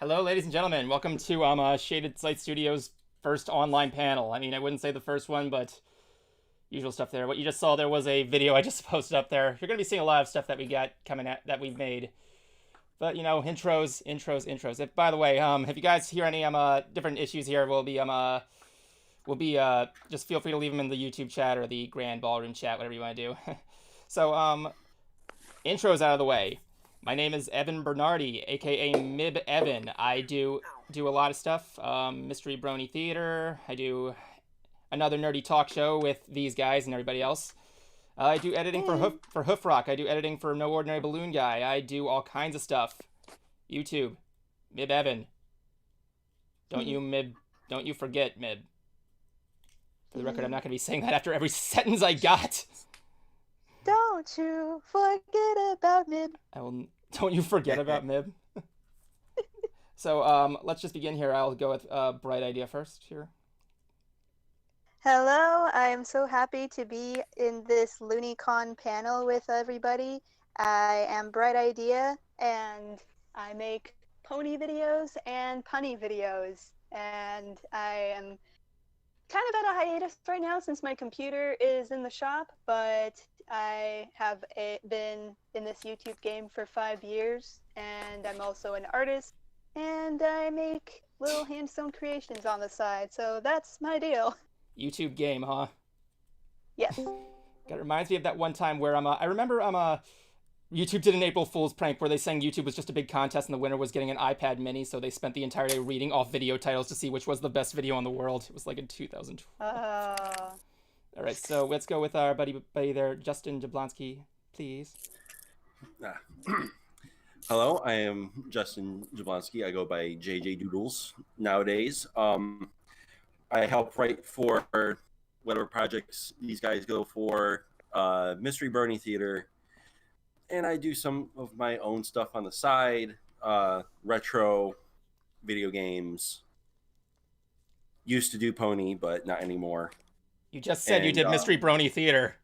Hello, ladies and gentlemen. Welcome to Shaded Scythe Studios' first online panel. I mean, I wouldn't say the first one, but usual stuff there. What you just saw there was a video I just posted up there. You're going to be seeing a lot of stuff that we got coming at that we've made. But, you know, intros. If, by the way, if you guys hear any different issues here, we'll be just feel free to leave them in the YouTube chat or the Grand Ballroom chat, whatever you want to do. So, intros out of the way. My name is Evan Bernardi, aka Mib Evan. I do a lot of stuff. Mystery Brony Theater. I do another nerdy talk show with these guys and everybody else. I do editing for Hoof Rock. I do editing for No Ordinary Balloon Guy. I do all kinds of stuff. YouTube, Mib Evan. Don't you forget, Mib. For the record, I'm not going to be saying that after every sentence I got. Don't you forget about Mib. Don't you forget about Mib. So, let's just begin here. I'll go with Bright Idea first here. Hello, I am so happy to be in this LOONEYCon panel with everybody. I am Bright Idea, and I make pony videos and punny videos. And I am kind of at a hiatus right now since my computer is in the shop, but I have been in this YouTube game for 5 years, and I'm also an artist, and I make little hand-sewn creations on the side, so that's my deal. YouTube game, huh? Yes. That reminds me of that one time where I remember YouTube did an April Fool's prank where they saying YouTube was just a big contest and the winner was getting an iPad mini, so they spent the entire day reading off video titles to see which was the best video in the world. It was like in 2012. All right, so let's go with our buddy there, Justin Jablonski, please. Hello, I am Justin Jablonski. I go by JJ Doodles nowadays. I help write for whatever projects these guys go for, Mystery Brony Theater, and I do some of my own stuff on the side, retro, video games. Used to do pony, but not anymore. You just said you did Mystery Brony Theater.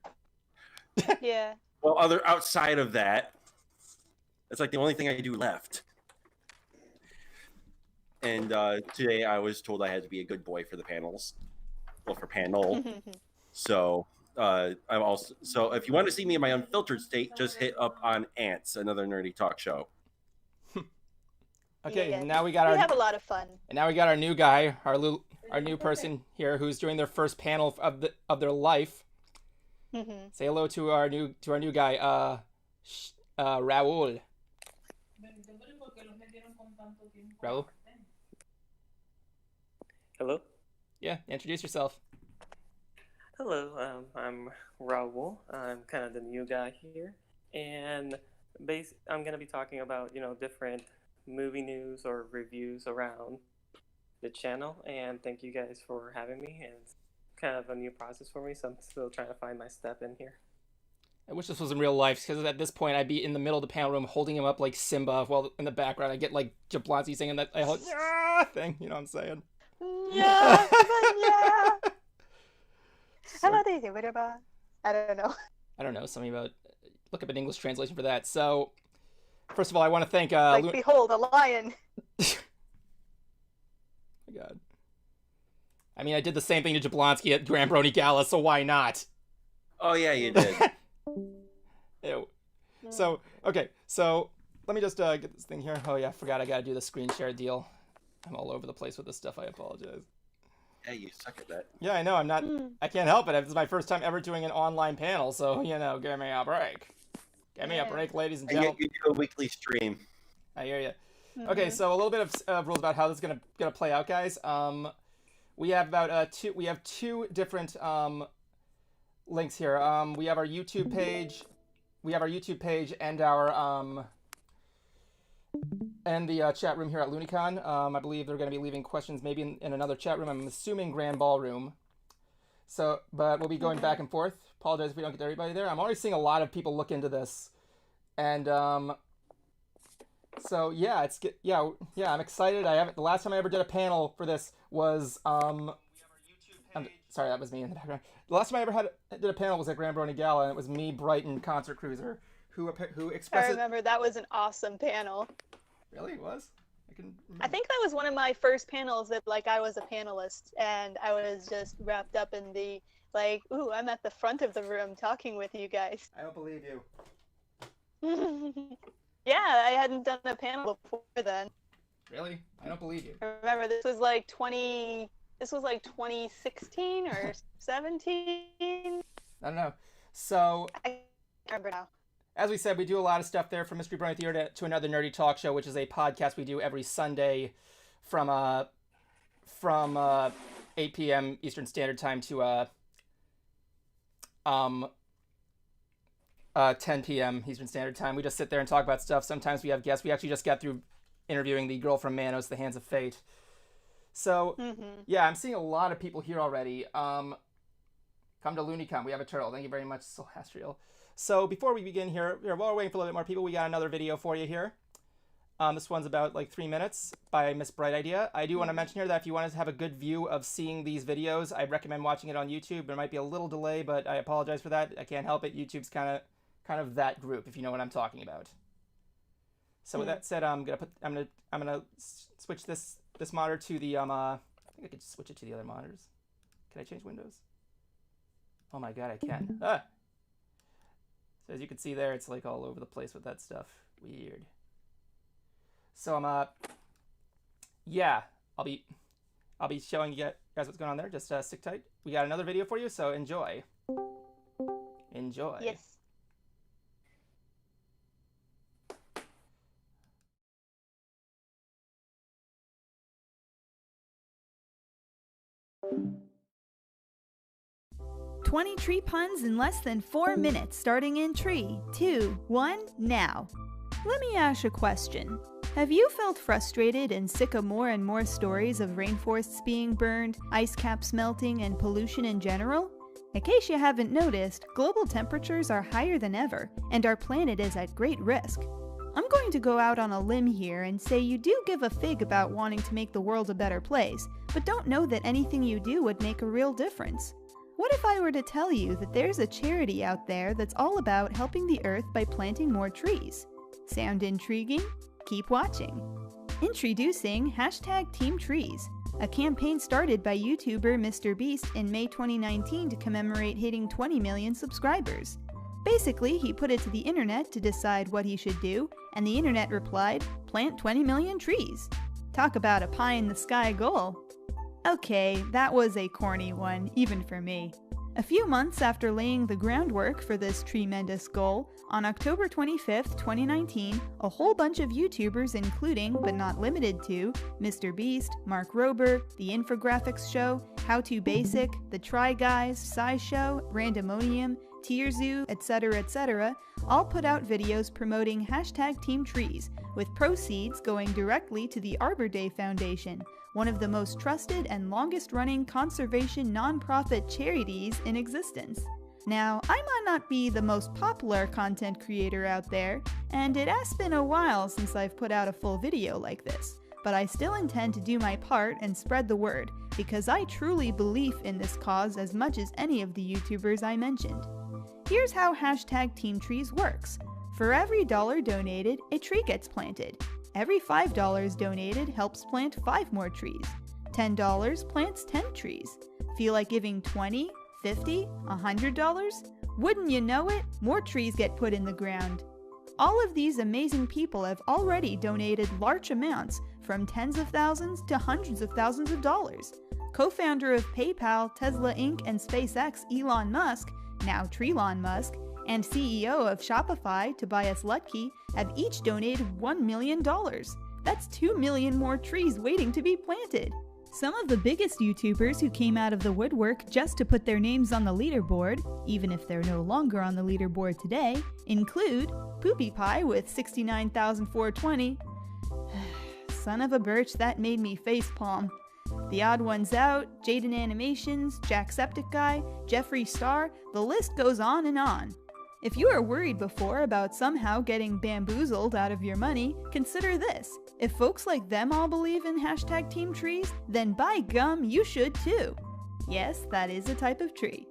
Yeah. Well, outside of that, it's like the only thing I do left. And today I was told I had to be a good boy for the panels. Well, for panel. So I'm also if you want to see me in my unfiltered state, just hit up on Ants, another nerdy talk show. Okay, yeah. Now we have a lot of fun. And now we got our new guy, our new person here who's doing their first panel of their life. Say hello to our new guy, Raul. Raul? Hello? Yeah, introduce yourself. Hello, I'm Raul. I'm kind of the new guy here, and I'm going to be talking about, different movie news or reviews around the channel, and thank you guys for having me. And it's kind of a new process for me, so I'm still trying to find my step in here. I wish this was in real life, because at this point I'd be in the middle of the panel room holding him up like Simba, while in the background I get like Jablonski singing that thing, you know what I'm saying? Yeah, yeah. Hello, I don't know. I don't know, something about, look up an English translation for that. So, first of all, I want to thank... behold, a lion. Oh my god. I mean, I did the same thing to Jablonski at Grand Brony Gala, so why not? Oh yeah, you did. Ew. So, okay, so let me just get this thing here. Oh yeah, I forgot I gotta do the screen share deal. I'm all over the place with this stuff, I apologize. Yeah, you suck at that. Yeah, I know, I'm not, I can't help it. This is my first time ever doing an online panel, so, give me a break. Give me a break, ladies and gentlemen. You do a weekly stream. I hear you. Okay, so a little bit of rules about how this is gonna play out, guys. We have about two different links here. We have our YouTube page. And our and the chat room here at LOONEYCON. I believe they're going to be leaving questions maybe in another chat room. I'm assuming Grand Ballroom. So, but we'll be going back and forth. Apologize if we don't get everybody there. I'm already seeing a lot of people look into this, and so yeah, I'm excited. The last time I ever did a panel for this was sorry, that was me in the background. The last time I ever did a panel was at Grand Brony Gala, and it was me, Brighton, Concert Cruiser, who expressed. I remember that was an awesome panel. Really, it was? I think that was one of my first panels that I was a panelist, and I was just wrapped up in the ooh, I'm at the front of the room talking with you guys. I don't believe you. Yeah, I hadn't done a panel before then. Really? I don't believe you. I remember this was 2016 or 17. I don't know. So I remember now. As we said, we do a lot of stuff there, from Mystery Brony Theater to Another Nerdy Talk Show, which is a podcast we do every Sunday from 8 p.m. Eastern Standard Time to 10 p.m. Eastern Standard Time. We just sit there and talk about stuff. Sometimes we have guests. We actually just got through interviewing the girl from Manos, The Hands of Fate. So, yeah, I'm seeing a lot of people here already. Come to LOONEYCON. We have a turtle. Thank you very much, Celestial. So before we begin here, while we're waiting for a little bit more people, we got another video for you here. This one's about 3 minutes by Miss Bright Idea. I do want to mention here that if you want to have a good view of seeing these videos, I recommend watching it on YouTube. There might be a little delay, but I apologize for that. I can't help it. YouTube's kind of that group, if you know what I'm talking about. So with that said, I'm gonna switch this monitor to the I think I could switch it to the other monitors. Can I change windows? Oh my god, I can. So as you can see there, it's all over the place with that stuff. Weird. So yeah, I'll be showing you guys what's going on there. Just stick tight. We got another video for you, so enjoy. Enjoy. Yes. "20 tree puns in less than 4 minutes, starting in 3, 2, 1, now." Let me ask a question. Have you felt frustrated and sick of more and more stories of rainforests being burned, ice caps melting, and pollution in general? In case you haven't noticed, global temperatures are higher than ever, and our planet is at great risk. I'm going to go out on a limb here and say you do give a fig about wanting to make the world a better place, but don't know that anything you do would make a real difference. What if I were to tell you that there's a charity out there that's all about helping the earth by planting more trees? Sound intriguing? Keep watching. Introducing #TeamTrees, a campaign started by YouTuber Mr. Beast in May 2019 to commemorate hitting 20 million subscribers. Basically, he put it to the internet to decide what he should do, and the internet replied, "Plant 20 million trees." Talk about a pie-in-the-sky goal. Okay, that was a corny one, even for me. A few months after laying the groundwork for this tremendous goal, on October 25th, 2019, a whole bunch of YouTubers including, but not limited to, Mr. Beast, Mark Rober, The Infographics Show, How To Basic, The Try Guys, SciShow, Randomonium, Tierzoo, etc., all put out videos promoting #TeamTrees, with proceeds going directly to the Arbor Day Foundation, one of the most trusted and longest-running conservation non-profit charities in existence. Now, I might not be the most popular content creator out there, and it has been a while since I've put out a full video like this, but I still intend to do my part and spread the word, because I truly believe in this cause as much as any of the YouTubers I mentioned. Here's how #TeamTrees works. For every $1 donated, a tree gets planted. Every $5 donated helps plant 5 more trees. $10 plants 10 trees. Feel like giving $20, $50, $100? Wouldn't you know it, more trees get put in the ground. All of these amazing people have already donated large amounts, from tens of thousands to hundreds of thousands of dollars. Co-founder of PayPal, Tesla Inc., and SpaceX, Elon Musk, now Treelon Musk, and CEO of Shopify, Tobias Lutke, have each donated $1 million. That's 2 million more trees waiting to be planted. Some of the biggest YouTubers who came out of the woodwork just to put their names on the leaderboard, even if they're no longer on the leaderboard today, include Poopy Pie with 69,420. Son of a birch, that made me facepalm. The Odd Ones Out, Jaden Animations, Jacksepticeye, Jeffree Star, the list goes on and on. If you were worried before about somehow getting bamboozled out of your money, consider this. If folks like them all believe in hashtag Team Trees, then by gum, you should too. Yes, that is a type of tree.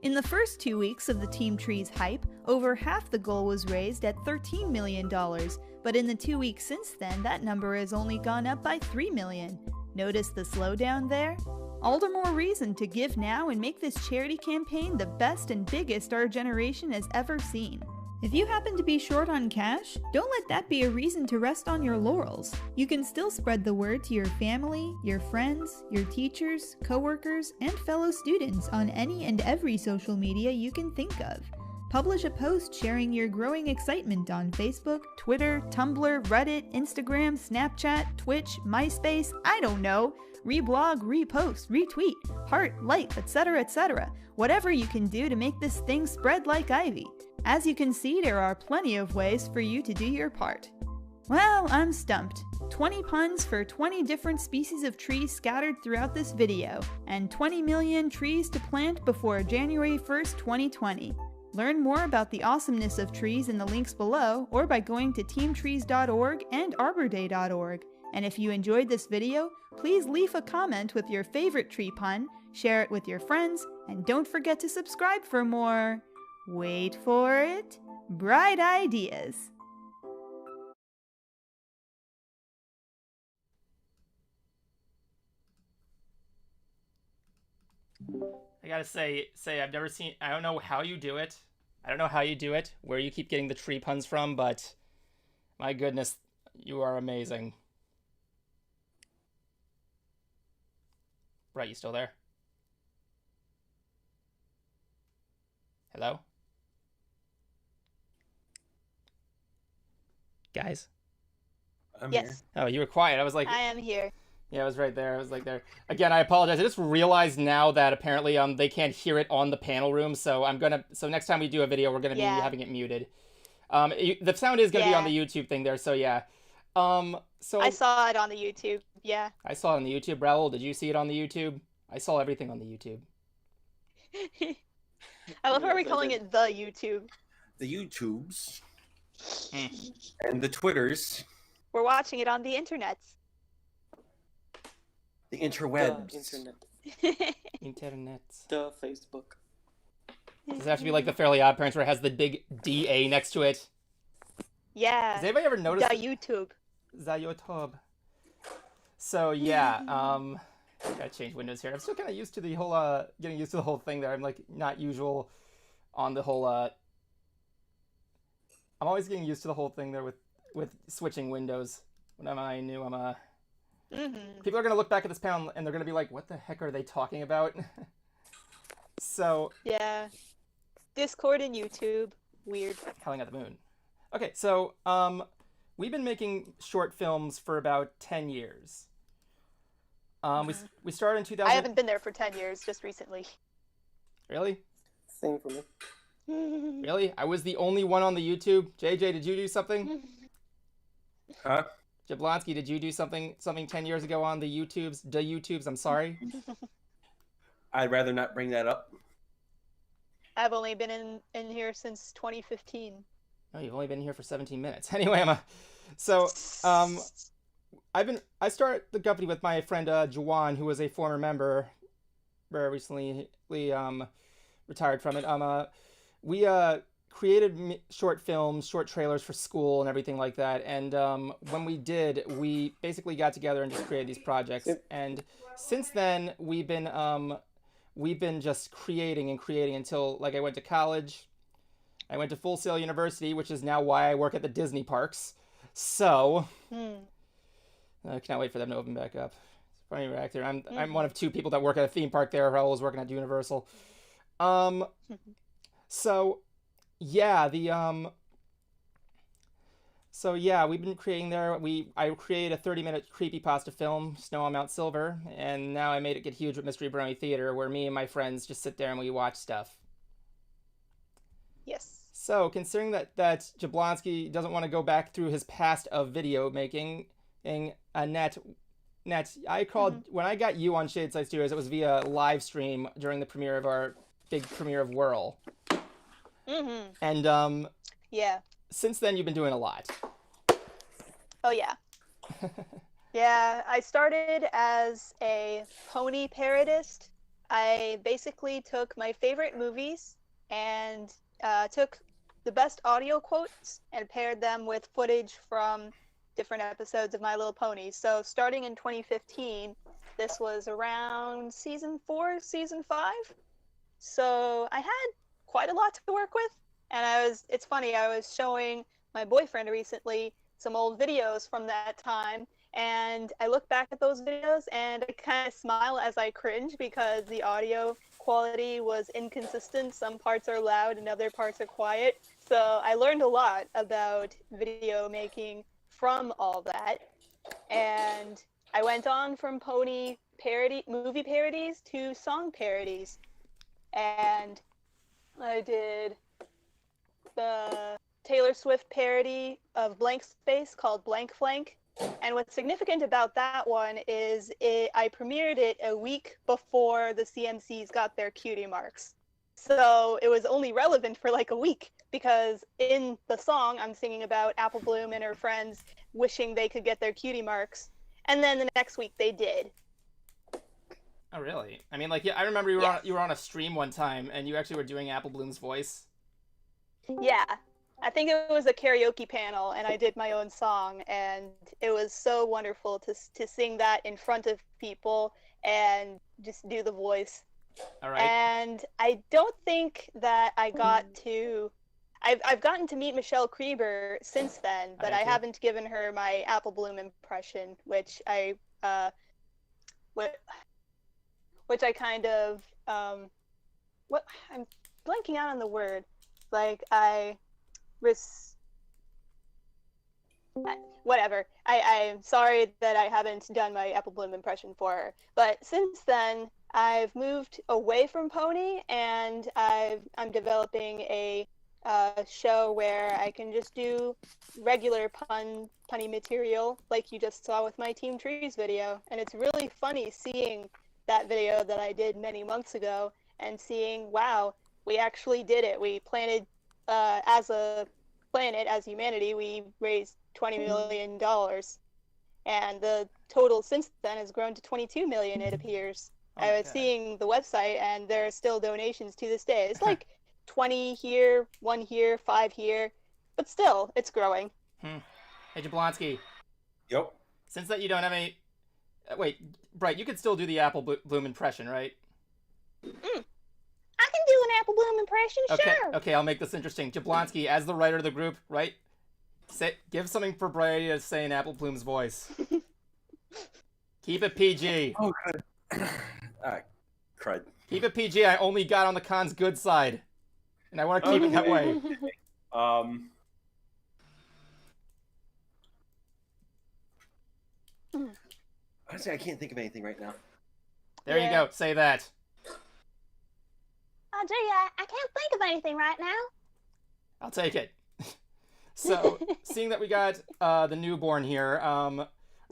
In the first 2 weeks of the Team Trees hype, over half the goal was raised at $13 million, but in the 2 weeks since then, that number has only gone up by $3 million. Notice the slowdown there? All the more reason to give now and make this charity campaign the best and biggest our generation has ever seen. If you happen to be short on cash, don't let that be a reason to rest on your laurels. You can still spread the word to your family, your friends, your teachers, coworkers, and fellow students on any and every social media you can think of. Publish a post sharing your growing excitement on Facebook, Twitter, Tumblr, Reddit, Instagram, Snapchat, Twitch, MySpace, I don't know. Reblog, repost, retweet, heart, like, etc., etc. Whatever you can do to make this thing spread like ivy. As you can see, there are plenty of ways for you to do your part. Well, I'm stumped. 20 puns for 20 different species of trees scattered throughout this video, and 20 million trees to plant before January 1st, 2020. Learn more about the awesomeness of trees in the links below, or by going to teamtrees.org and arborday.org. And if you enjoyed this video, please leave a comment with your favorite tree pun, share it with your friends, and don't forget to subscribe for more, wait for it, bright ideas. I gotta say, I've never seen. I don't know how you do it. I don't know how you do it. Where you keep getting the tree puns from, but my goodness, you are amazing. Right, you still there? Hello? Guys? I'm Yes. here. Oh, you were quiet. I was like, I am here. yeah, I was right there. I was like there. Again, I apologize. I just realized now that apparently they can't hear it on the panel room, so so next time we do a video, we're gonna be having it muted. The sound is gonna be on the YouTube thing there, so yeah. So I saw it on the YouTube. Yeah. I saw it on the YouTube. Raoul, did you see it on the YouTube? I saw everything on the YouTube. I love how Yes, we're I calling did. it the YouTube. The YouTubes and the Twitters, We're watching it on the internets. the interwebs. Internet, Internet. the Facebook. Does it have to be like the Fairly Odd Parents where it has the big DA next to it? Yeah. Has anybody ever The noticed YouTube. the YouTube? So yeah, gotta change windows here. I'm still kind of used to the whole getting used to the whole thing there. I'm like not usual on the whole I'm always getting used to the whole thing there with switching windows. When I knew people are gonna look back at this panel and they're gonna be like, what the heck are they talking about? So Yeah. Discord and YouTube. Weird. Howling at the Moon. Okay, so we've been making short films for about 10 years. We started in 2000. I haven't been there for 10 years, just recently. Really? Same for me. Really? I was the only one on the YouTube. JJ, did you do something? Huh? Jablonski, did you do something 10 years ago on the YouTubes? I'm sorry. I'd rather not bring that up. I've only been in here since 2015. Oh, you've only been here for 17 minutes. Anyway, I started the company with my friend Juwan, who was a former member, very recently retired from it. We created short films, short trailers for school and everything like that. And when we did, we basically got together and just created these projects. And since then, we've been just creating until like I went to college. I went to Full Sail University, which is now why I work at the Disney parks. So I cannot wait for them to open back up. It's funny reactor. I'm one of two people that work at a theme park there. Raoul was working at Universal. So yeah, So yeah, we've been creating there. I created a 30-minute creepypasta film, Snow on Mount Silver, and now I made it get huge with Mystery Brony Theater, where me and my friends just sit there and we watch stuff. Yes. So considering that Jablonski doesn't want to go back through his past of video making, Net, I called when I got you on Shadeside Studios. It was via live stream during the premiere of our big premiere of Whirl. And Yeah. since then you've been doing a lot. Oh yeah. Yeah, I started as a pony parodist. I basically took my favorite movies and took the best audio quotes and paired them with footage from different episodes of My Little Pony. So starting in 2015, this was around season 4, season 5. So I had quite a lot to work with. And it's funny, I was showing my boyfriend recently some old videos from that time. And I look back at those videos and I kind of smile as I cringe because the audio quality was inconsistent. Some parts are loud and other parts are quiet. So I learned a lot about video making from all that. And I went on from movie parodies to song parodies. And I did the Taylor Swift parody of Blank Space called Blank Flank. And what's significant about that one is I premiered it a week before the CMCs got their cutie marks. So it was only relevant for like a week because in the song I'm singing about Apple Bloom and her friends wishing they could get their cutie marks. And then the next week they did. Oh really? I mean, like, yeah, I remember you were on a stream one time and you actually were doing Apple Bloom's voice. Yeah. I think it was a karaoke panel and I did my own song and it was so wonderful to sing that in front of people and just do the voice. All right. And I don't think that I got to I've gotten to meet Michelle Krieber since then, but I haven't given her my Apple Bloom impression, which I kind of what I'm blanking out on the word. Like whatever. I'm sorry that I haven't done my Apple Bloom impression for her. But since then, I've moved away from Pony, and I'm developing a show where I can just do regular punny material, like you just saw with my Team Trees video. And it's really funny seeing that video that I did many months ago and seeing, wow, we actually did it. We planted as a planet, as humanity, we raised $20 million. And the total since then has grown to 22 million, it appears. I was seeing the website, and there are still donations to this day. It's like 20 here, 1 here, 5 here, but still, it's growing. Hey, Jablonski. Yep. Since that you don't have any... wait, Bright, you could still do the Apple Bloom impression, right? I can do an Apple Bloom impression, sure. Okay, I'll make this interesting. Jablonski, as the writer of the group, right? Give something for Brady to say in Apple Bloom's voice. Keep it PG. Oh, good. Crud. Keep it PG. I only got on the con's good side. And I want to keep it that way. Honestly, I can't think of anything right now. There you go. Say that. Oh, gee, I can't think of anything right now. I'll take it. So, seeing that we got the newborn here,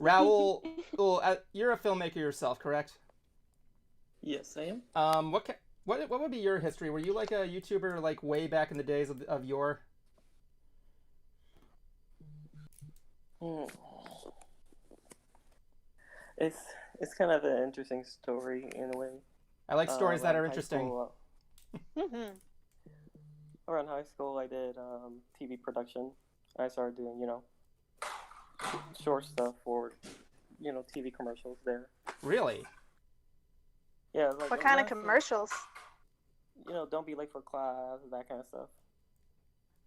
Raul, you're a filmmaker yourself, correct? Yes, I am. What would be your history? Were you like a YouTuber like way back in the days of yore? It's kind of an interesting story in a way. I like stories that are interesting. Around high school, I did TV production. I started doing, short stuff for, TV commercials there. Really? Yeah. Like, what kind of commercials? Don't be late for class, that kind of stuff.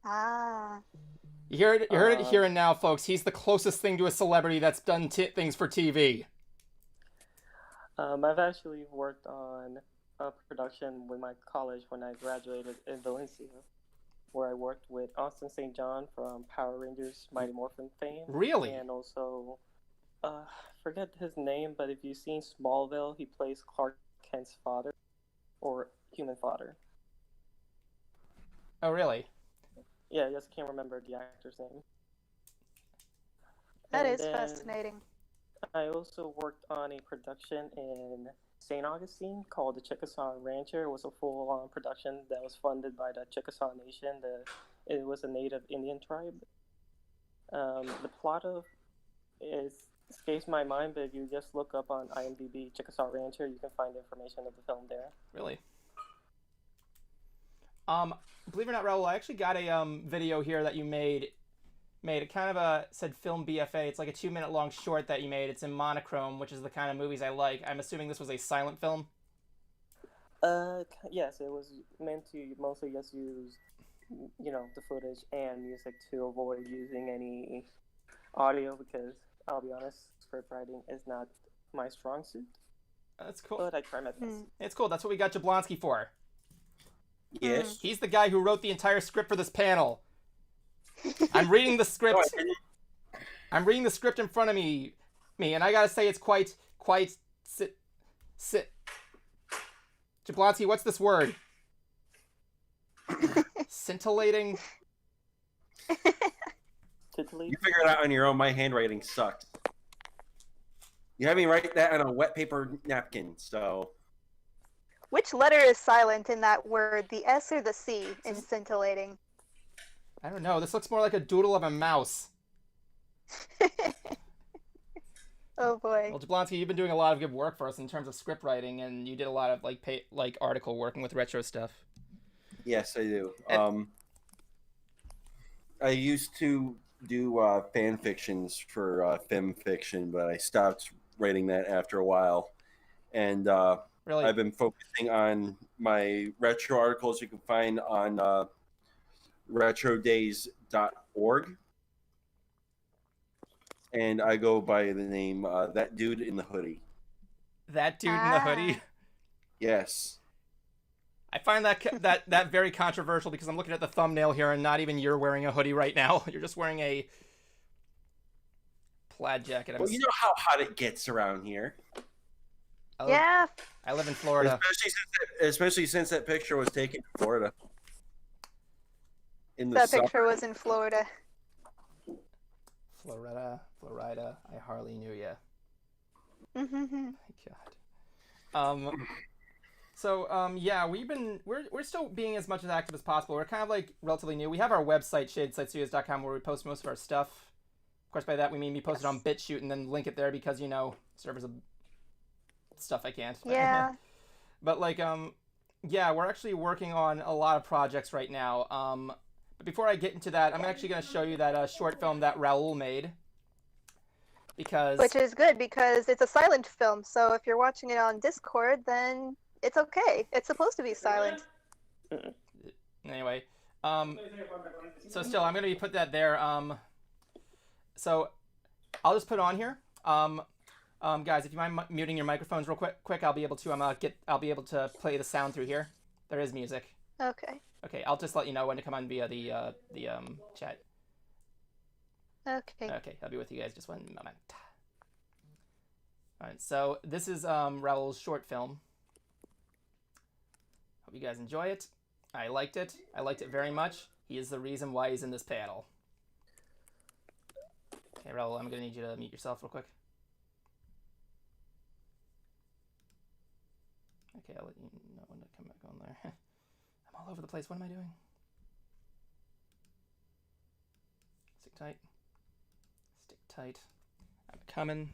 Ah. You heard it here and now, folks. He's the closest thing to a celebrity that's done things for TV. I've actually worked on a production with my college when I graduated in Valencia. where I worked with Austin St. John from Power Rangers Mighty Morphin fame. Really? And also, forget his name, but if you've seen Smallville, he plays Clark Kent's father, or human father. Oh, really? Yeah, I just can't remember the actor's name. That And is then fascinating. I also worked on a production in St. Augustine called the Chickasaw Rancher. It was a full-on production that was funded by the Chickasaw Nation. It was a native Indian tribe. The plot of it escapes my mind, but if you just look up on IMDb Chickasaw Rancher, you can find information of the film there. Really? Believe it or not, Raul, I actually got a video here that you made. It kind of said film BFA. It's like a 2-minute long short that you made. It's in monochrome, which is the kind of movies I like. I'm assuming this was a silent film. Yes, it was meant to mostly just use, the footage and music to avoid using any audio because I'll be honest, script writing is not my strong suit. That's cool. But I try my best. It's cool. That's what we got Jablonski for. Yes. He's the guy who wrote the entire script for this panel. I'm reading the script. I'm reading the script in front of me, and I gotta say it's quite. Jablonski, what's this word? Scintillating. You figure it out on your own. My handwriting sucks. You have me write that on a wet paper napkin, so. Which letter is silent in that word, the S or the C in scintillating? I don't know. This looks more like a doodle of a mouse. Oh boy. Well, Jablonski, you've been doing a lot of good work for us in terms of script writing, and you did a lot of like article working with retro stuff. Yes, I do. I used to do fan fictions for Fem Fiction, but I stopped writing that after a while. And Really? I've been focusing on my retro articles you can find on retrodays.org. And I go by the name That Dude in the Hoodie. That dude in the hoodie? Yes. I find that very controversial because I'm looking at the thumbnail here and not even you're wearing a hoodie right now. You're just wearing a plaid jacket. Well, you know how hot it gets around here. Yeah. I live in Florida. Especially since that picture was taken in Florida. That picture was in Florida. Florida, I hardly knew ya. Mm-hmm. My God. Yeah, we're still being as much as active as possible. We're kind of like relatively new. We have our website, shadedsightstudios.com, where we post most of our stuff. Of course, by that we mean we post it on BitChute and then link it there because, servers of stuff I can't. Yeah. But yeah, we're actually working on a lot of projects right now. But before I get into that, I'm actually going to show you that short film that Raul made. Which is good because it's a silent film, so if you're watching it on Discord, then it's okay. It's supposed to be silent. Anyway, so still, I'm going to be put that there. So I'll just put it on here. Guys, if you mind muting your microphones real quick, I'll be able to play the sound through here. There is music. Okay. Okay, I'll just let you know when to come on via the chat. Okay. Okay, I'll be with you guys just one moment. All right, so this is Raul's short film. Hope you guys enjoy it. I liked it. I liked it very much. He is the reason why he's in this panel. Okay, Raul, I'm gonna need you to mute yourself real quick. Okay, I'll let you know when to come back on there. I'm all over the place. What am I doing? Stick tight. Stick tight. I'm coming.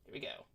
Here we go.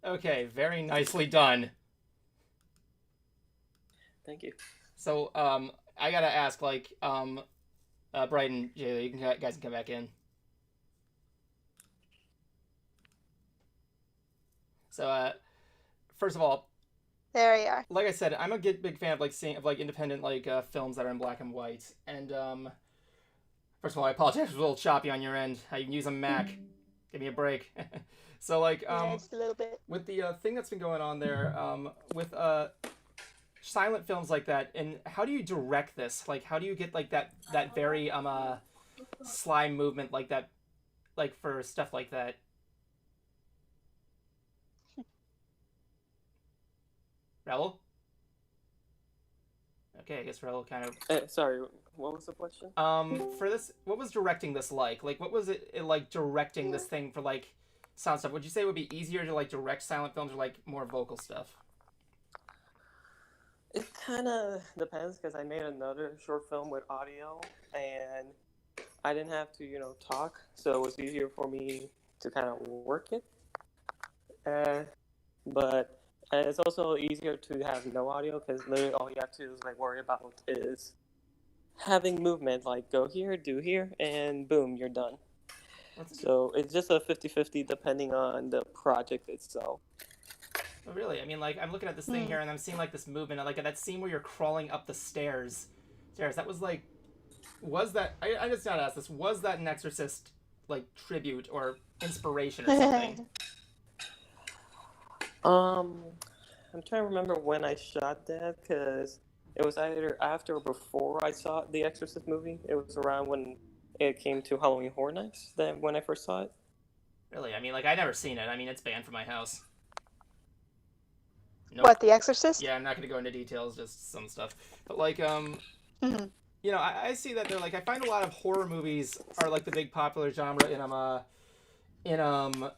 Okay, very nicely done. Thank you. So, I gotta ask, like, Brighton, Jayla, you guys can come back in. So, first of all, There you are. like I said, I'm a big fan of like independent films that are in black and white. And first of all, I apologize, it was a little choppy on your end. I use a Mac. Give me a break. So Yeah, just a little bit. with the thing that's been going on there, with silent films like that, and how do you direct this? Like, how do you get like that very sly movement like that, like for stuff like that? Raul? Okay, I guess Raul kind of. Sorry, what was the question? For this, what was directing this like? Like, what was it like directing this thing for like sound stuff? Would you say it would be easier to like direct silent films or like more vocal stuff? It kind of depends because I made another short film with audio and I didn't have to, talk, so it was easier for me to kind of work it. But it's also easier to have no audio because literally all you have to like worry about is having movement, like go here, do here, and boom, you're done. So it's just a 50-50 depending on the project itself. Oh, really? I mean, like, I'm looking at this thing here, and I'm seeing, like, this movement, like, that scene where you're crawling up the stairs. That was, like, was that, I just gotta ask this, was that an Exorcist, like, tribute or inspiration or something? I'm trying to remember when I shot that, because it was either after or before I saw the Exorcist movie. It was around when it came to Halloween Horror Nights, when I first saw it. Really? I mean, like, I've never seen it. I mean, it's banned from my house. Nope. What, The Exorcist? Yeah, I'm not going to go into details, just some stuff. But, like, you know, I see that they're, like, I find a lot of horror movies are, like, the big popular genre in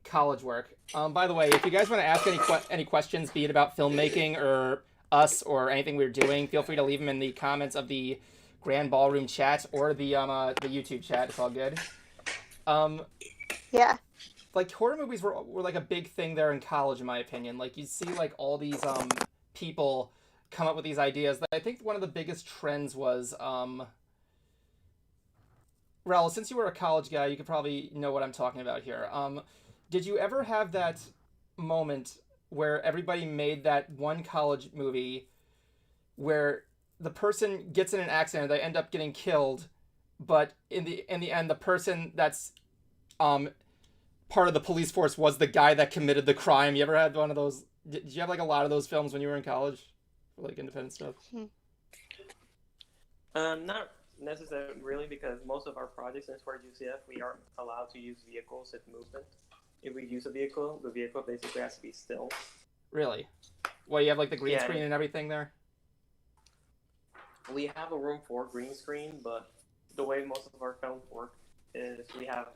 college work. By the way, if you guys want to ask any questions, be it about filmmaking or us or anything we're doing, feel free to leave them in the comments of the Grand Ballroom chat or the YouTube chat. It's all good. Yeah. Like, horror movies were like a big thing there in college, in my opinion. Like, you see like all these people come up with these ideas. I think one of the biggest trends was Raul, since you were a college guy, you could probably know what I'm talking about here. Did you ever have that moment where everybody made that one college movie where the person gets in an accident, they end up getting killed, but in the end, the person that's part of the police force was the guy that committed the crime? You ever had one of those? Did you have like a lot of those films when you were in college, for, like, independent stuff? Not necessarily, really, because most of our projects in Square UCF, we aren't allowed to use vehicles with movement. If we use a vehicle, the vehicle basically has to be still. Really? Well, you have like the green screen and everything there? We have a room for green screen, but the way most of our films work is we have,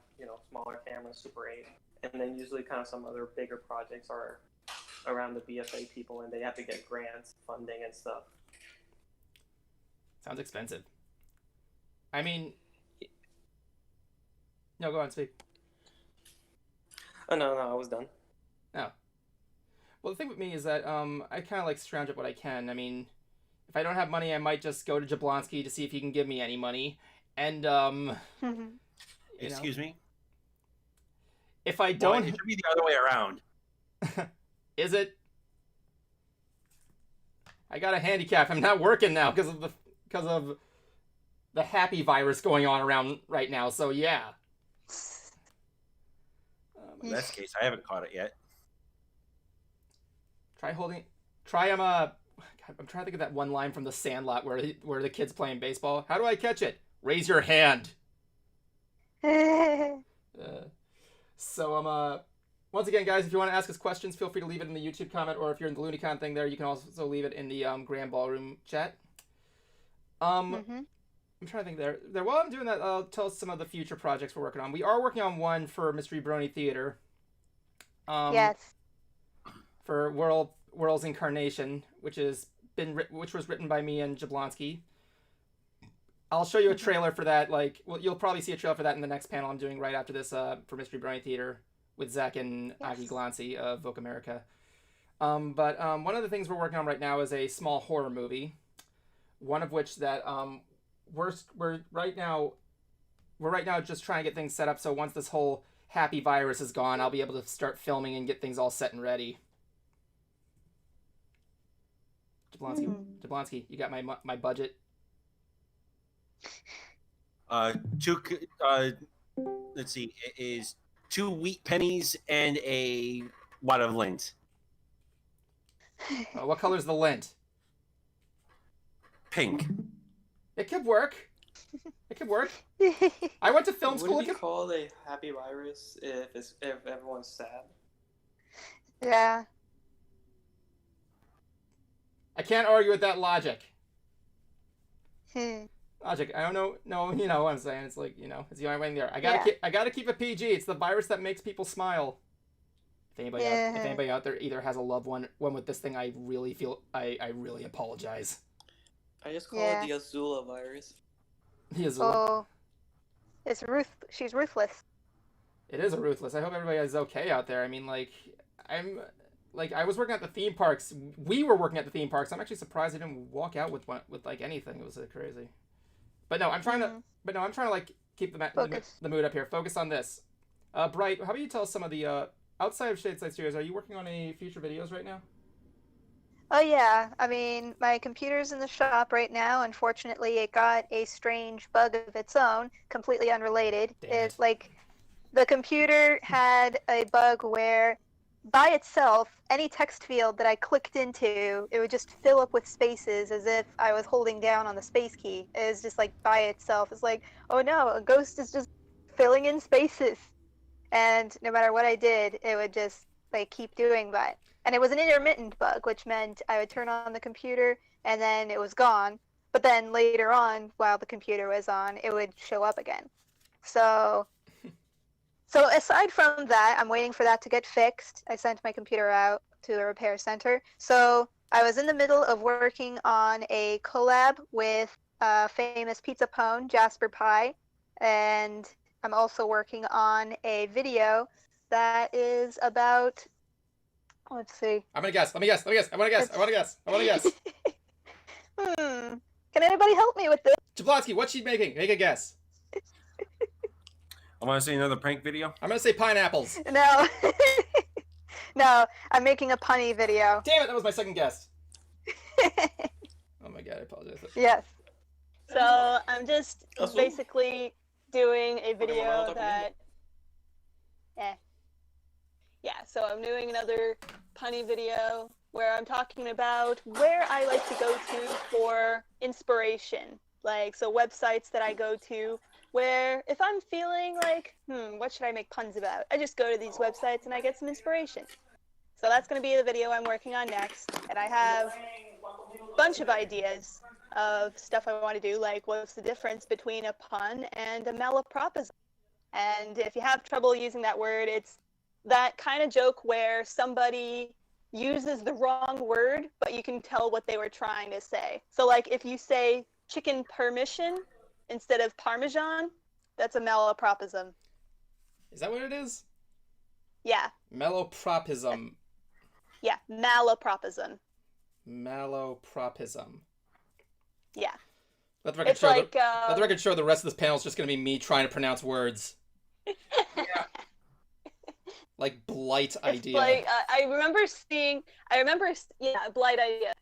smaller cameras, Super 8, and then usually kind of some other bigger projects are around the BFA people, and they have to get grants, funding, and stuff. Sounds expensive. I mean... No, go on, speak. Oh, no, I was done. Oh. Well, the thing with me is that I kind of like scrounge up what I can. I mean, if I don't have money, I might just go to Jablonski to see if he can give me any money. And, Excuse me? If I don't... Well, it should be the other way around. Is it? I got a handicap. I'm not working now because of the happy virus going on around right now. So yeah. In this case, I haven't caught it yet. I'm trying to think of that one line from The Sandlot where the kid's playing baseball. How do I catch it? Raise your hand. Once again, guys, if you want to ask us questions, feel free to leave it in the YouTube comment, or if you're in the LOONEY thing there, you can also leave it in the Grand Ballroom chat. I'm trying to think there. While I'm doing that, I'll tell us some of the future projects we're working on. We are working on one for Mystery Brony Theater. Yes. For World's Incarnation, which was written by me and Jablonski. I'll show you a trailer for that. You'll probably see a trailer for that in the next panel I'm doing right after this for Mystery Brony Theater. with Zach and Yes. Aki Glancy of Vogue America. But one of the things we're working on right now is a small horror movie. One of which that we're right now just trying to get things set up. So once this whole happy virus is gone, I'll be able to start filming and get things all set and ready. Jablonski, you got my budget? Let's see, it is 2 wheat pennies and a wad of lint. What color's the lint? Pink. It could work. It could work. I went to film school. Would it be called a happy virus if everyone's sad? Yeah. I can't argue with that logic. Hmm. Logic. I don't know. No, you know what I'm saying. It's like, it's the only way in there. I gotta keep it PG. It's the virus that makes people smile. If anybody out there either has a loved one with this thing, I really feel I really apologize. I just call it the Azula virus. The Azula. Oh, she's ruthless. It is a ruthless. I hope everybody is okay out there. I mean, I was working at the theme parks. We were working at the theme parks. I'm actually surprised I didn't walk out with like anything. It was crazy. But no, I'm trying to like keep the mood up here. Focus on this. Bright, how about you tell us some of the outside of Shadeside Studios? Are you working on any future videos right now? Oh yeah, I mean, my computer's in the shop right now. Unfortunately, it got a strange bug of its own, completely unrelated. It's like the computer had a bug where by itself, any text field that I clicked into, it would just fill up with spaces as if I was holding down on the space key. It was just like by itself. It's like, oh no, a ghost is just filling in spaces. And no matter what I did, it would just like keep doing that. And it was an intermittent bug, which meant I would turn on the computer and then it was gone. But then later on, while the computer was on, it would show up again. So aside from that, I'm waiting for that to get fixed. I sent my computer out to the repair center. So I was in the middle of working on a collab with famous pizza pone, Jasper Pie. And I'm also working on a video that is about... Let's see. I'm gonna guess. Let me guess. I want to guess. Can anybody help me with this? Jablonski, what's she making? Make a guess. I want to say another prank video. I'm gonna say pineapples. No. No, I'm making a punny video. Damn it, that was my second guess. Oh my god, I apologize. Yes. So I'm just basically doing a video that... Yeah, so I'm doing another punny video where I'm talking about where I like to go to for inspiration. Like, so websites that I go to where if I'm feeling like, what should I make puns about? I just go to these websites and I get some inspiration. So that's going to be the video I'm working on next. And I have a bunch of ideas of stuff I want to do, like what's the difference between a pun and a malapropism. And if you have trouble using that word, it's that kind of joke where somebody uses the wrong word, but you can tell what they were trying to say. So like if you say chicken permission instead of parmesan, that's a malapropism. Is that what it is? Yeah. Malapropism. Yeah, malapropism. Malapropism. Yeah. Let the record show the rest of this panel is just going to be me trying to pronounce words. Yeah. Like blight idea. Like I remember, blight idea.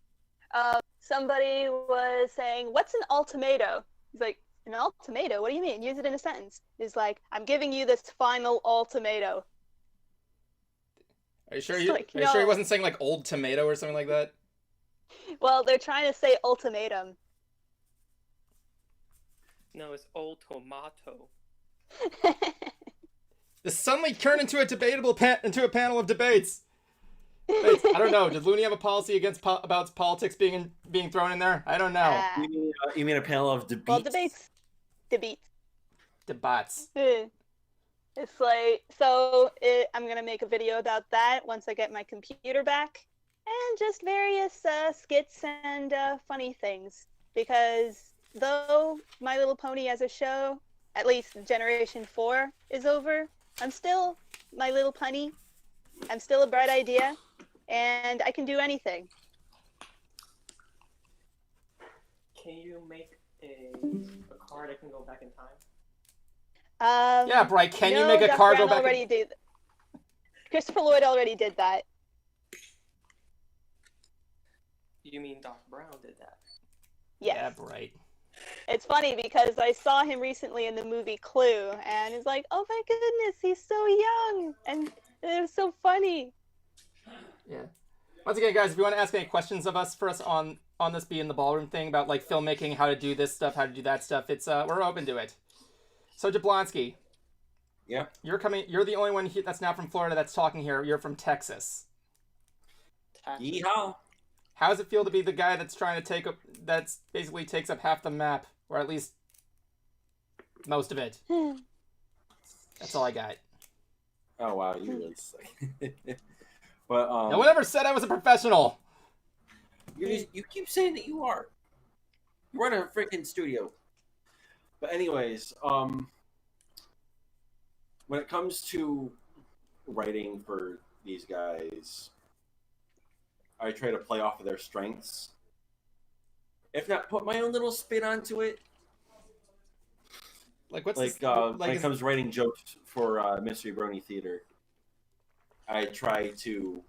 Somebody was saying, "What's an ultimato?" He's like, "An ultimato? What do you mean? Use it in a sentence." He's like, "I'm giving you this final ultimato." Are you sure? Are you sure he wasn't saying like old tomato or something like that? Well, they're trying to say ultimatum. No, it's old tomato. This suddenly turned into a panel of debates. I don't know. Did Looney have a policy about politics being thrown in there? I don't know. You mean a panel of debates? Well, debates. Debates. It's like, I'm going to make a video about that once I get my computer back. And just various skits and funny things. Because though My Little Pony as a show, at least Generation 4, is over, I'm still my little punny. I'm still a bright idea, and I can do anything. Can you make a car that can go back in time? Yeah, Bright, can you no, make a Doc car Brown go back? already did. Christopher Lloyd already did that. You mean Doc Brown did that? Yes. Yeah, Bright. It's funny because I saw him recently in the movie Clue, and it's like, oh my goodness, he's so young, and it was so funny. Yeah. Once again, guys, if you want to ask any questions of us for us on this Be in the Ballroom thing about like filmmaking, how to do this stuff, how to do that stuff, it's we're open to it. So Jablonski. Yeah. You're the only one here that's not from Florida that's talking here. You're from Texas. Yeehaw. How does it feel to be the guy that's trying to that's basically takes up half the map, or at least most of it? That's all I got. Oh wow, you really suck. But No one ever said I was a professional. you keep saying that you are. You run a freaking studio. But anyways, when it comes to writing for these guys, I try to play off of their strengths. If not, put my own little spin onto it. Like what's like this, like when it comes to writing jokes for Mystery Brony Theater, I try to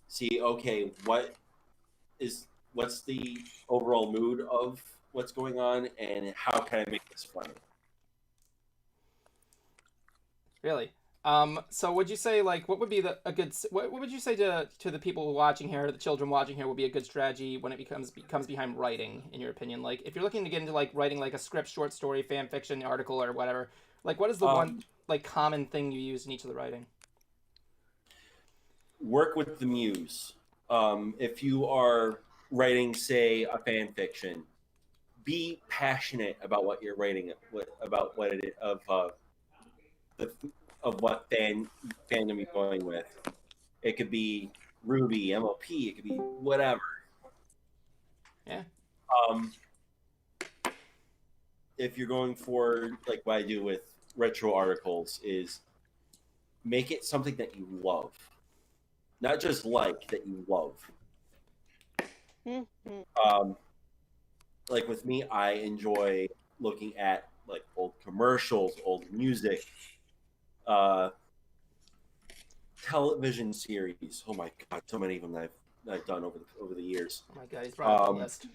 see, okay, what's the overall mood of what's going on, and how can I make this funny? Really? So would you say, like, what would be what would you say to the people watching here, the children watching here, would be a good strategy when it comes behind writing, in your opinion? Like, if you're looking to get into, like, writing, like, a script, short story, fan fiction, article, or whatever, like, what is the one, like, common thing you use in each of the writing? Work with the muse. If you are writing, say, a fan fiction, be passionate about what you're writing, about what it of what fandom you're going with. It could be Ruby, MLP, it could be whatever. Yeah. If you're going for, like, what I do with retro articles, is make it something that you love. Not just like, that you love. Like with me, I enjoy looking at, like, old commercials, old music, television series. Oh my god, so many of them that I've done over the years. Oh my god, he's brought up the list.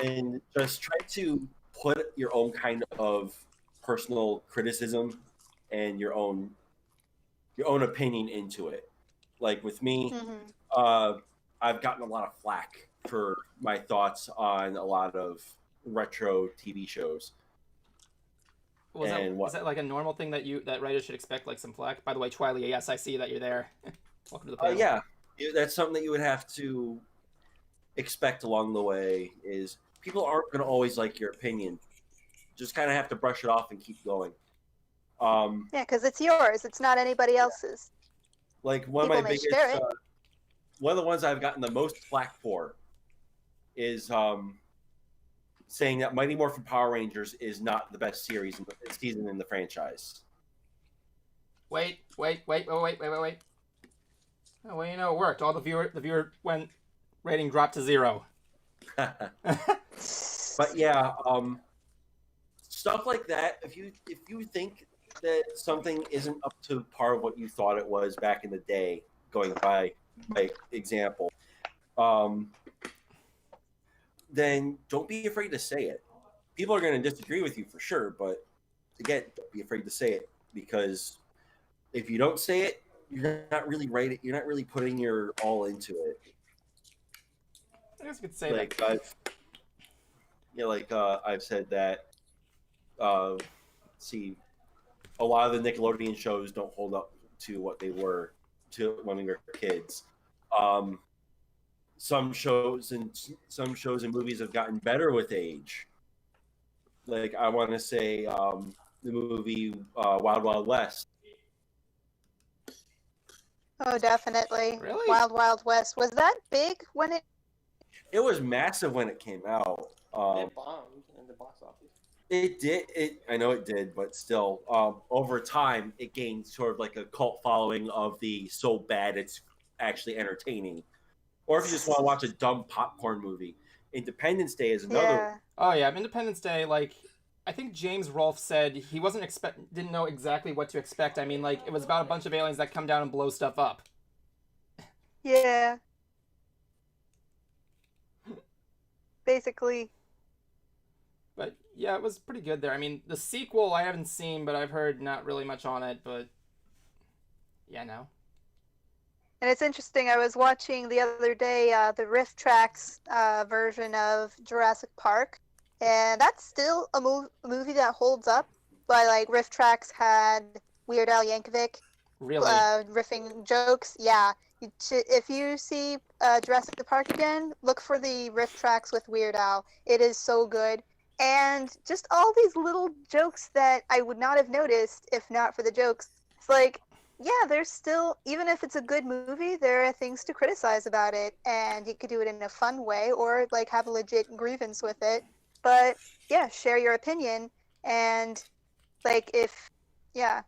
And just try to put your own kind of personal criticism and your own opinion into it. Like with me, I've gotten a lot of flack for my thoughts on a lot of retro TV shows. Is that like a normal thing that writers should expect, like some flack? By the way, Twiley, yes, I see that you're there. Welcome to the panel. Yeah, that's something that you would have to expect along the way. Is people aren't going to always like your opinion. Just kind of have to brush it off and keep going. Yeah, because it's yours. It's not anybody else's. Like one People of my may biggest, share it. one of the ones I've gotten the most flack for is saying that Mighty Morphin Power Rangers is not the best season in the franchise. Wait. Oh, well, you know, it worked. All the viewer rating dropped to 0. But yeah, stuff like that. If you think that something isn't up to par of what you thought it was back in the day, going by my example, then don't be afraid to say it. People are going to disagree with you for sure, but again, don't be afraid to say it, because if you don't say it, you're not really right. You're not really putting your all into it. I guess you could say Like that. I've said that. See, a lot of the Nickelodeon shows don't hold up to what they were to when we were kids. Some shows and movies have gotten better with age. Like I want to say the movie Wild Wild West. Oh, definitely. Really? Wild Wild West. Was that big when it? It was massive when it came out. It bombed in the box office. It did. I know it did, but still, over time, it gained sort of like a cult following of the so bad it's actually entertaining. Or if you just want to watch a dumb popcorn movie, Independence Day is another. Yeah. Oh yeah, Independence Day. Like, I think James Rolfe said he didn't know exactly what to expect. I mean, like, it was about a bunch of aliens that come down and blow stuff up. Yeah. Basically. But yeah, it was pretty good there. I mean, the sequel I haven't seen, but I've heard not really much on it. But yeah, no. And it's interesting, I was watching the other day the Riff Tracks version of Jurassic Park, and that's still a movie that holds up. But like Riff Tracks had Weird Al Yankovic Really? riffing jokes. Yeah, if you see Jurassic Park again, look for the Riff Tracks with Weird Al. It is so good. And just all these little jokes that I would not have noticed if not for the jokes. It's like, yeah, there's still, even if it's a good movie, there are things to criticize about it, and you could do it in a fun way or like have a legit grievance with it. But yeah, share your opinion, and like yeah,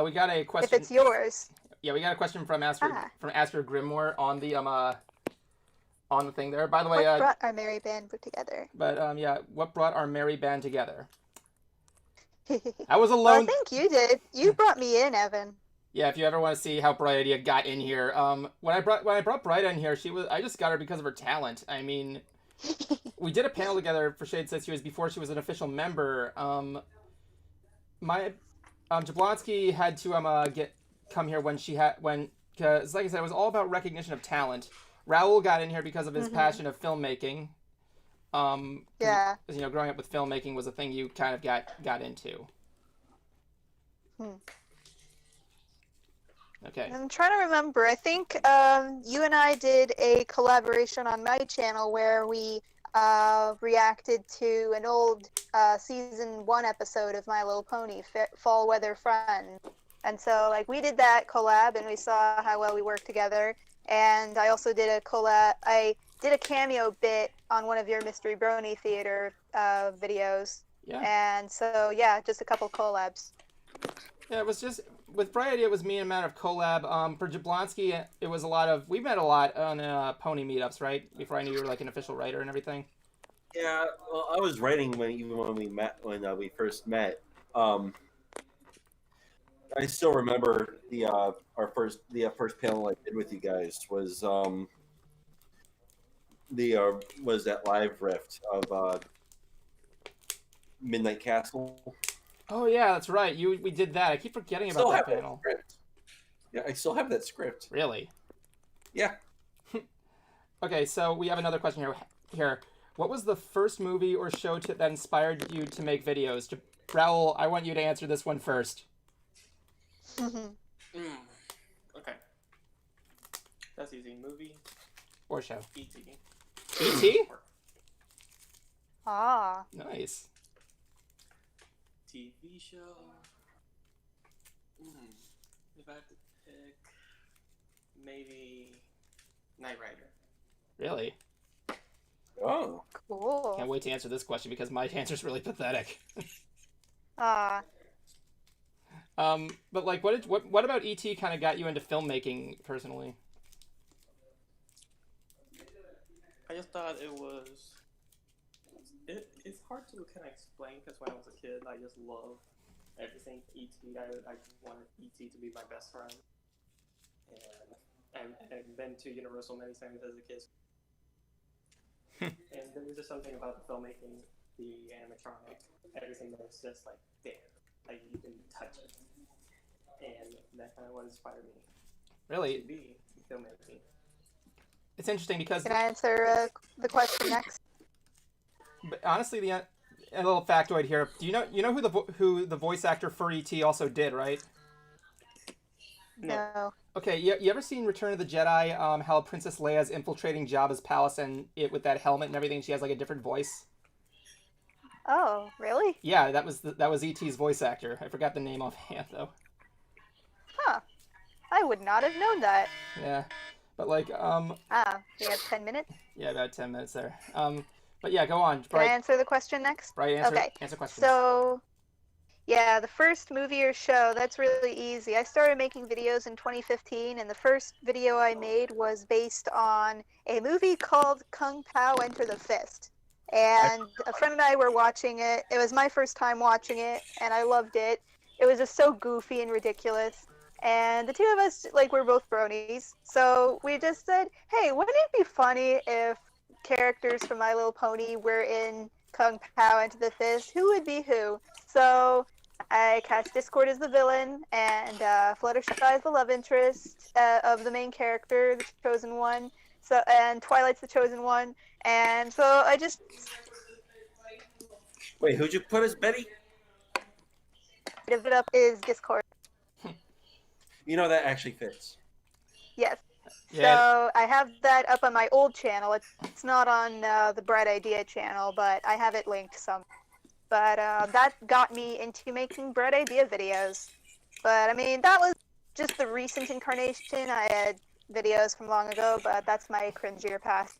We got a question. if it's yours. Yeah, we got a question from Asker Grimoire on the thing there. By the way, What brought our merry band together? But yeah, what brought our merry band together? I was Well, alone. I think you did. You brought me in, Evan. Yeah, if you ever want to see how Bright Idea got in here, when I brought Bright in here, I just got her because of her talent. I mean, we did a panel together for Shade 6 years before she was an official member. Jablonski had to come here because like I said, it was all about recognition of talent. Raoul got in here because of his passion of filmmaking. Yeah. You know, growing up with filmmaking was a thing you kind of got into. Okay. I'm trying to remember. I think you and I did a collaboration on my channel where we reacted to an old season 1 episode of My Little Pony, Fall Weather Friend. And so, like, we did that collab, and we saw how well we worked together. And I also did a collab. I did a cameo bit on one of your Mystery Brony Theater videos. Yeah. And so, yeah, just a couple collabs. Yeah, it was just with Bright Idea. It was me and Matt of collab. For Jablonski, it was we met a lot on pony meetups, right? Before I knew you were like an official writer and everything. Yeah, well, I was writing when we first met. I still remember our first panel I did with you guys was that live rift of Midnight Castle. Oh yeah, that's right. We did that. I keep forgetting about that panel. Yeah, I still have that script. Really? Yeah. Okay, so we have another question here. What was the first movie or show that inspired you to make videos? Raoul, I want you to answer this one first. Okay. That's easy. Movie or show? E.T. E.T.? Ah. Nice. TV show. If I had to pick, maybe Knight Rider. Really? Oh. Cool. Can't wait to answer this question because my answer's really pathetic. Ah. But like, what about E.T. kind of got you into filmmaking personally? I just thought it was. It's hard to kind of explain because when I was a kid, I just loved everything E.T. I wanted E.T. to be my best friend, and I've been to Universal many times as a kid. And there was just something about the filmmaking, the animatronic, everything that was just like there, like you can touch it, and that kind of what inspired me. Really? To be filmmaking. It's interesting because. Can I answer the question next? But honestly, a little factoid here. Do you know who the voice actor for E.T. also did, right? No. Okay, you ever seen Return of the Jedi? How Princess Leia's infiltrating Jabba's palace and with that helmet and everything, she has like a different voice. Oh, really? Yeah, that was E.T.'s voice actor. I forgot the name offhand though. Huh. I would not have known that. Yeah, but like we have 10 minutes. Yeah, about 10 minutes there. But yeah, go on. Can I answer the question next? Right, Okay. Answer questions. So, yeah, the first movie or show, that's really easy. I started making videos in 2015, and the first video I made was based on a movie called Kung Pao Enter the Fist. And a friend and I were watching it. It was my first time watching it, and I loved it. It was just so goofy and ridiculous. And the two of us, like, we're both bronies. So we just said, hey, wouldn't it be funny if characters from My Little Pony were in Kung Pao Enter the Fist? Who would be who? So I cast Discord as the villain, and Fluttershy as the love interest of the main character, the chosen one. So, and Twilight's the chosen one. And so I just... Wait, who'd you put as Betty? It up is Discord. You know, that actually fits. Yes. Yeah. So I have that up on my old channel. It's not on the Bright Idea channel, but I have it linked some. But that got me into making Bright Idea videos. But I mean, that was just the recent incarnation. I had videos from long ago, but that's my cringier past.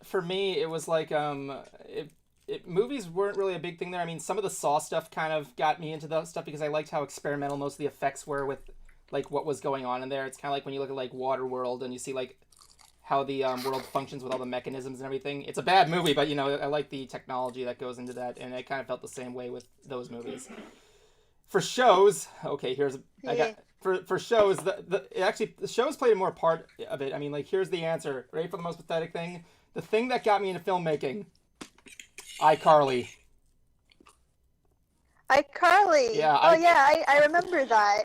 For me, it was like movies weren't really a big thing there. I mean, some of the Saw stuff kind of got me into that stuff because I liked how experimental most of the effects were with like what was going on in there. It's kind of like when you look at like Waterworld and you see like how the world functions with all the mechanisms and everything. It's a bad movie, but you know, I like the technology that goes into that, and I kind of felt the same way with those movies. For shows, okay, for shows, the shows played a more part of it. I mean, like, here's the answer. Ready for the most pathetic thing? The thing that got me into filmmaking. iCarly. iCarly. Yeah. I remember that.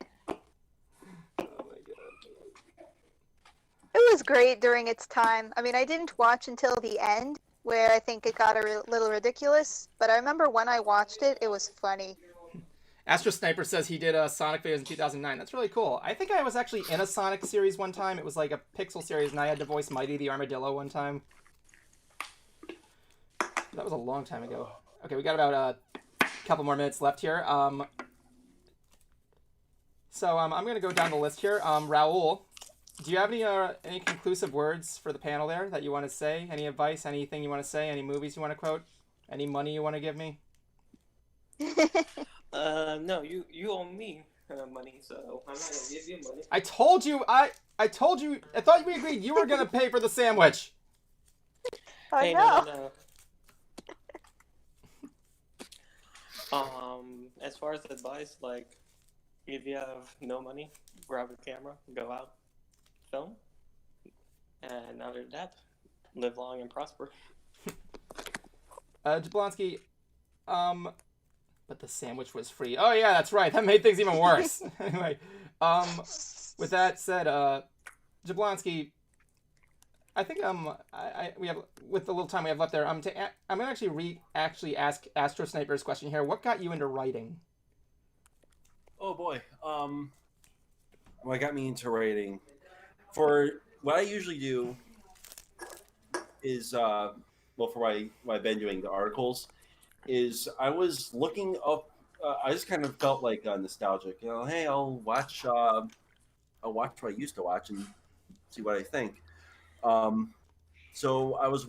It was great during its time. I mean, I didn't watch until the end, where I think it got a little ridiculous. But I remember when I watched it, it was funny. Astro Sniper says he did Sonic videos in 2009. That's really cool. I think I was actually in a Sonic series one time. It was like a pixel series, and I had to voice Mighty the Armadillo one time. That was a long time ago. Okay, we got about a couple more minutes left here. So I'm going to go down the list here. Raul, do you have any conclusive words for the panel there that you want to say? Any advice, anything you want to say, any movies you want to quote, any money you want to give me? No, you owe me money, so I'm not gonna give you money. I told you, I thought we agreed you were gonna pay for the sandwich. Oh, Hey, no. As far as advice, like, if you have no money, grab a camera, go out, film, and other than that, live long and prosper. Jablonski, but the sandwich was free. Oh yeah, that's right. That made things even worse. Anyway, with that said, Jablonski, I think we have, with the little time we have left there, I'm gonna actually ask Astro Sniper's question here. What got you into writing? Oh boy, what got me into writing? For what I usually do is, for what I've been doing, the articles, is I was looking up. I just kind of felt like nostalgic. You know, hey, I'll watch what I used to watch and see what I think. So I was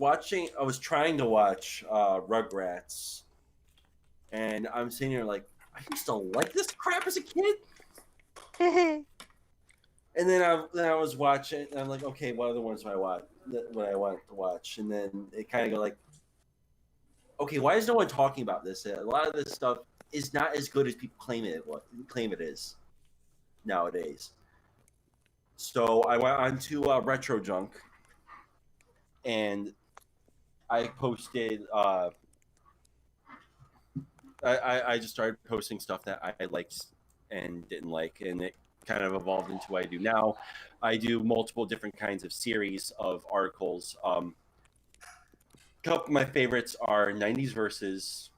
trying to watch Rugrats, and I'm sitting here like, I used to like this crap as a kid. And then I was watching, and I'm like, okay, what other ones do I want? What I want to watch, and then it kind of go like, okay, why is no one talking about this? A lot of this stuff is not as good as people claim it is nowadays. So I went on to Retro Junk, and I posted. I just started posting stuff that I liked and didn't like, and it kind of evolved into what I do now. I do multiple different kinds of series of articles. A couple of my favorites are 90s Versus,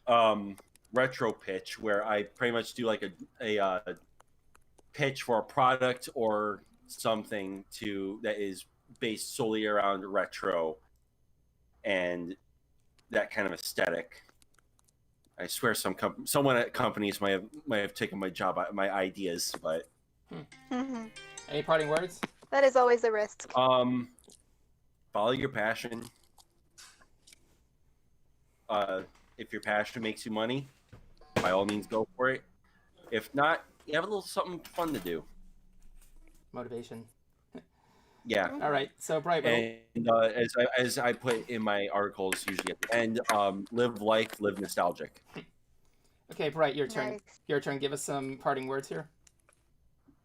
Retro Pitch, where I pretty much do like a pitch for a product or something that is based solely around retro and that kind of aesthetic. I swear someone at companies might have taken my my ideas, but Any parting words? That is always a risk. follow your passion, if your passion makes you money, by all means, go for it. If not, you have a little something fun to do. Motivation. Yeah. All right. So, Bright, And as I put in my articles, usually at the end, live life, live nostalgic. okay, Bright, your turn. Nice. Your turn. Give us some parting words here.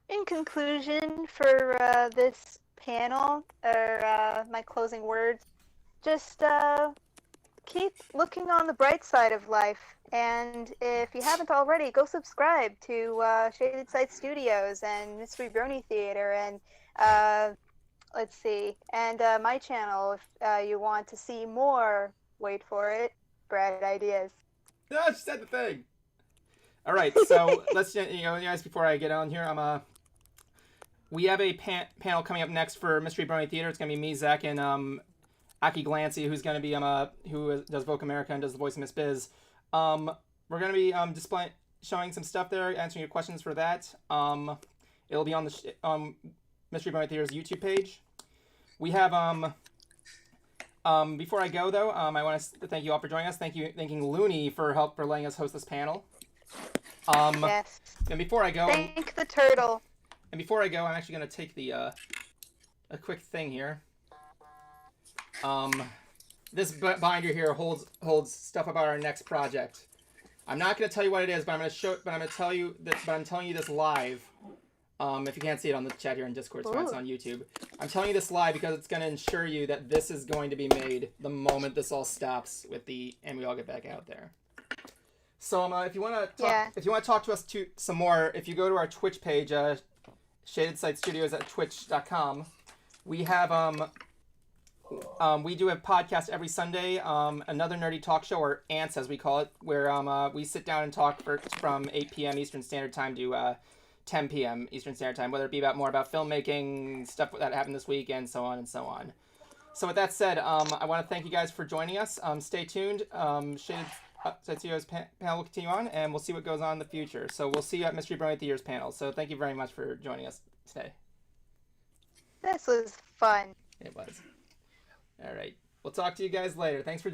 In conclusion, for this panel, or my closing words, just keep looking on the bright side of life. And if you haven't already, go subscribe to Shaded Side Studios and Mystery Brony Theater and let's see, and my channel if you want to see more. Wait for it, Bright Ideas. No, she said the thing. All right, so let's guys, before I get on here, we have a panel coming up next for Mystery Brony Theater. It's gonna be me, Zach, and Aki Glancy, who's gonna be who does Vogue America and does the voice of Miss Biz. We're gonna be showing some stuff there, answering your questions for that. It'll be on the Mystery Brony Theater's YouTube page. We have before I go though, I want to thank you all for joining us. Thanking Looney for letting us host this panel. Yes. And before I go, Thank the turtle. And before I go, I'm actually gonna take the a quick thing here. This binder here holds stuff about our next project. I'm not gonna tell you what it is, but I'm telling you this live. If you can't see it on the chat here in Discord, it's on YouTube. I'm telling you this live because it's gonna ensure you that this is going to be made the moment this all stops and we all get back out there. So if you want to talk to us some more, if you go to our Twitch page, Shaded Side Studios at twitch.com, we have we do a podcast every Sunday, another nerdy talk show, or Ants as we call it, where we sit down and talk from 8 p.m. Eastern Standard Time to 10 p.m. Eastern Standard Time, whether it be more about filmmaking, stuff that happened this week, and so on and so on. So with that said, I want to thank you guys for joining us. Stay tuned. Shaded Side Studios panel will continue on, and we'll see what goes on in the future. So we'll see you at Mystery Brony Theater's panel. So thank you very much for joining us today. This was fun. It was. All right. We'll talk to you guys later. Thanks for